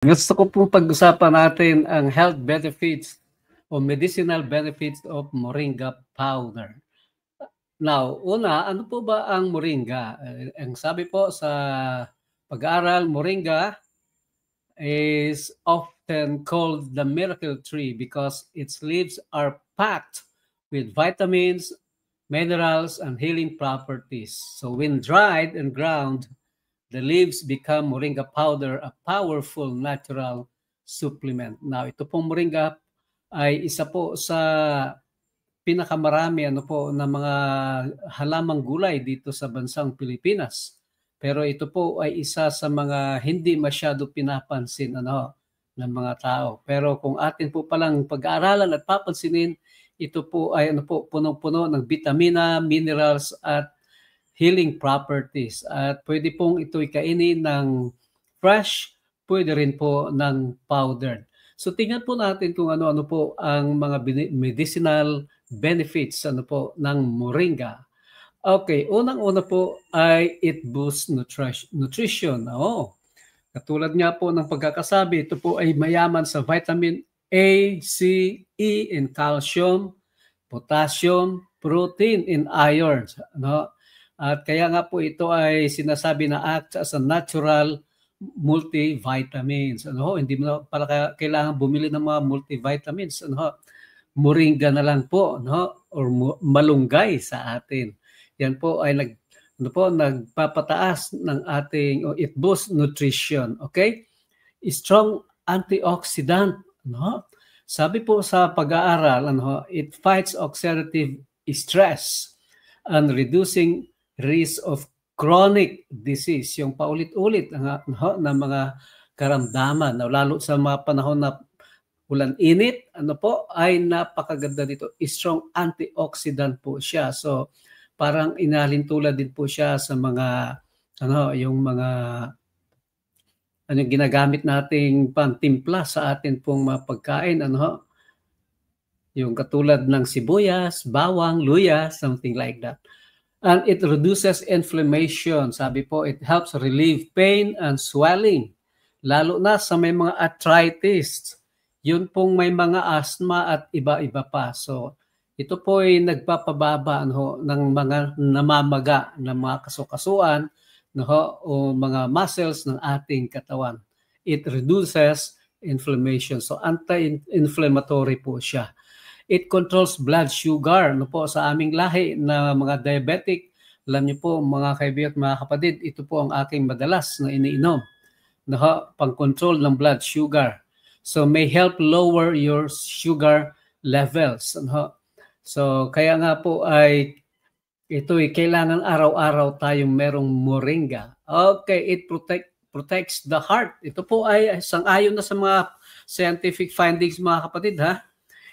Gusto ko pong pag-usapan natin ang health benefits o medicinal benefits of moringa powder. Now, una, ano po ba ang moringa? Ang sabi po sa pag-aaral, moringa is often called the miracle tree because its leaves are packed with vitamins, minerals, and healing properties. So when dried and ground, the leaves become moringa powder, a powerful natural supplement. Now, ito pong moringa ay isa po sa pinakamarami na mga halamang gulay dito sa bansang Pilipinas. Pero ito po ay isa sa mga hindi masyado pinapansin ng mga tao. Pero kung atin po palang pag-aaralan at papansinin, ito po ay punong-puno ng vitamina, minerals at healing properties. At pwede pong ito ikainin ng fresh, pwede rin po ng powdered. So tingnan po natin kung ano-ano po ang mga medicinal benefits ng moringa. Okay, unang-una po ay it boosts nutrition. Katulad nga po ng pagkakasabi, ito po ay mayaman sa vitamin A, C, E, and calcium, potassium, protein, and iron. At kaya nga po ito ay sinasabi na acts as a natural multivitamins. Hindi mo pala kailangan bumili ng mga multivitamins. Moringa na lang po, or malunggay sa atin. Yan po ay nagpapataas ng ating, it boosts nutrition, okay? Strong antioxidant, Sabi po sa pag-aaral, it fights oxidative stress and reducing risk of chronic disease, yung paulit-ulit ng mga karamdaman, lalo sa mga panahon na ulan-init, ay napakaganda dito. Strong antioxidant po siya. So, parang inalintulad din po siya sa mga, yung mga, ginagamit nating pantimpla sa atin pong mga pagkain, yung katulad ng sibuyas, bawang, luya, something like that. And it reduces inflammation. Sabi po, it helps relieve pain and swelling, lalo na sa may mga arthritis, yun pong may mga asthma at iba-iba pa. So, ito po ay nagpapababa ng mga namamaga ng mga kasukasuan o mga muscles ng ating katawan. It reduces inflammation. So, anti-inflammatory po siya. It controls blood sugar. Po, sa aming lahi na mga diabetic, alam niyo po mga kaibigan at mga kapatid, ito po ang aking madalas na iniinom. Pang-control ng blood sugar. So may help lower your sugar levels. So kaya nga po ay ito kailangan araw-araw tayong merong moringa. Okay, it protects the heart. Ito po ay sang-ayon na sa mga scientific findings mga kapatid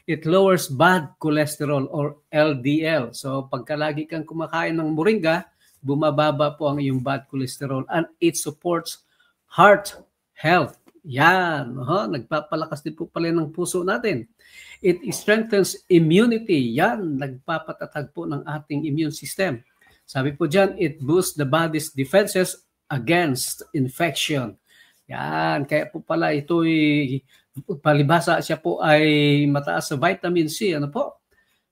It lowers bad cholesterol or LDL. So pagka lagi kang kumakain ng moringa, bumababa po ang iyong bad cholesterol, and it supports heart health. Yan, nagpapalakas din po pala ng puso natin. It strengthens immunity. Yan, nagpapatatag po ng ating immune system. Sabi po dyan, it boosts the body's defenses against infection. Yan, kaya po pala ito'y palibhasa siya po ay mataas sa vitamin C.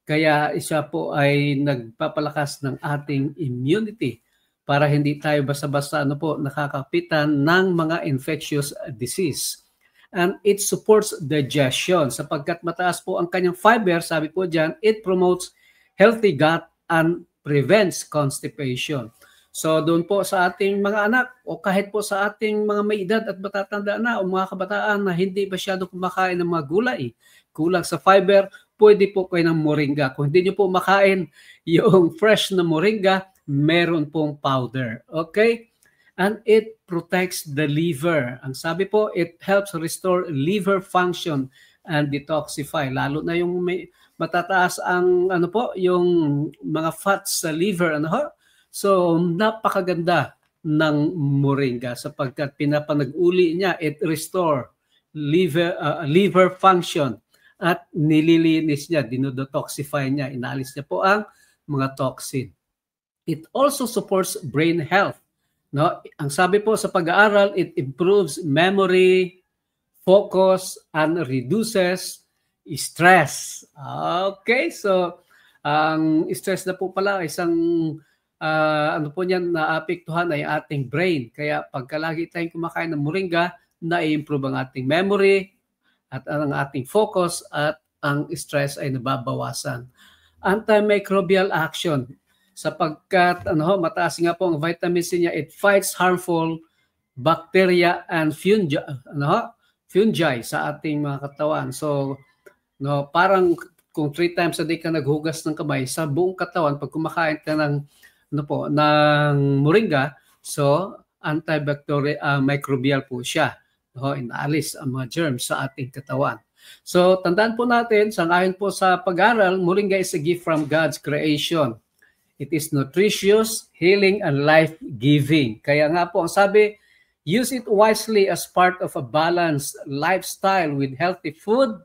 Kaya siya po ay nagpapalakas ng ating immunity para hindi tayo basta-basta nakakapitan ng mga infectious disease. And it supports digestion. Sapagkat mataas po ang kanyang fiber, sabi po dyan, it promotes healthy gut and prevents constipation. So doon po sa ating mga anak o kahit po sa ating mga may edad at matatanda na o mga kabataan na hindi masyado kumakain ng mga gulay, kulang sa fiber, pwede po kayo ng moringa. Kung hindi nyo po makain yung fresh na moringa, meron pong powder. Okay? And it protects the liver. Ang sabi po, it helps restore liver function and detoxify. Lalo na yung may matataas ang yung mga fats sa liver. So, napakaganda ng moringa sapagkat pinapanag-uli niya, it restore liver function at nililinis niya, dinodetoxify niya, inalis niya po ang mga toxin. It also supports brain health. Ang sabi po sa pag-aaral, it improves memory, focus, and reduces stress. Okay, so ang stress na po pala isang ano po niyan naapektuhan ay ating brain. Kaya pagka lagi tayong kumakain ng moringa, na-improve ang ating memory at ang ating focus at ang stress ay nababawasan. Antimicrobial action. Sapagkat mataas nga po ang vitamin C niya, it fights harmful bacteria and fungi sa ating mga katawan. So, parang kung 3 times a day ka naghugas ng kamay sa buong katawan, pag kumakain ka ng ng moringa, so antibacterial po siya. Inaalis ang mga germs sa ating katawan. So, tandaan po natin, sangayon po sa pag-aral, moringa is a gift from God's creation. It is nutritious, healing, and life-giving. Kaya nga po, ang sabi, use it wisely as part of a balanced lifestyle with healthy food,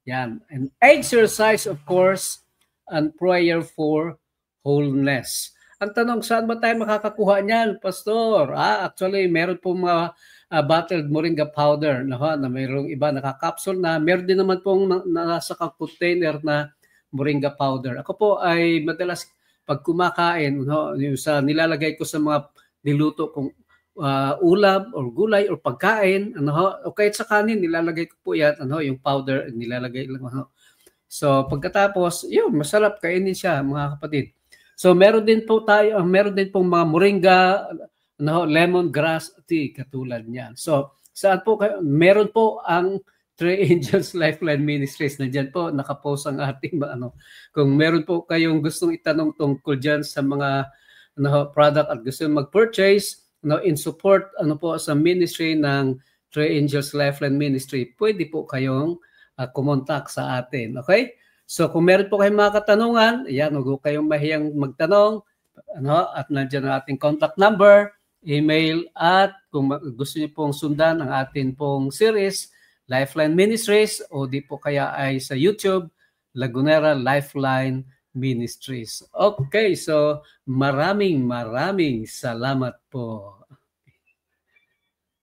yan, and exercise, of course, and prayer for wholeness. Ang tanong, saan ba tayo makakakuha niyan, Pastor? Actually, meron po mga bottled moringa powder na mayroong iba nakakapsule na. Meron din naman pong nasa container na moringa powder. Ako po ay madalas pag kumakain, yung sa nilalagay ko sa mga niluto kong ulam or gulay or pagkain, o kahit sa kanin, nilalagay ko po yan, yung powder, nilalagay lang. So, pagkatapos, yun, masarap kainin siya, mga kapatid. So, meron din pong mga moringa, lemongrass tea, katulad niyan. So, saan po kayo? Meron po ang Three Angels Lifeline Ministries. Nandiyan po, nakapost ang ating kung meron po kayong gustong itanong tungkol dyan sa mga product at gusto mag-purchase in support po sa ministry ng Three Angels Lifeline Ministry, pwede po kayong kumontak sa atin. Okay? So kung meron po kayong mga katanungan, ayan, huwag kayong mahiyang magtanong, at nandiyan ang ating contact number, email, at kung gusto niyo pong sundan ang atin pong series, Lifeline Ministries, o di po kaya ay sa YouTube, Lagunera Lifeline Ministries. Okay, so maraming salamat po.